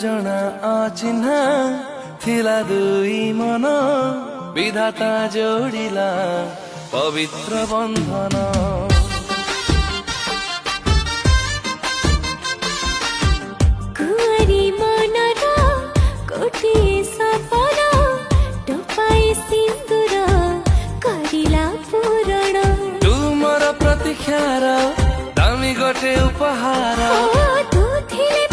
जना अचिन्हा थिला दुई मन विधाता जोडिला पवित्र बन्धन कुंवारी मनर गोटिए सपना टोपाए सिन्दूर करिला पूरण तुमर प्रतीक्षार दामी गोटे उपहार तू थिले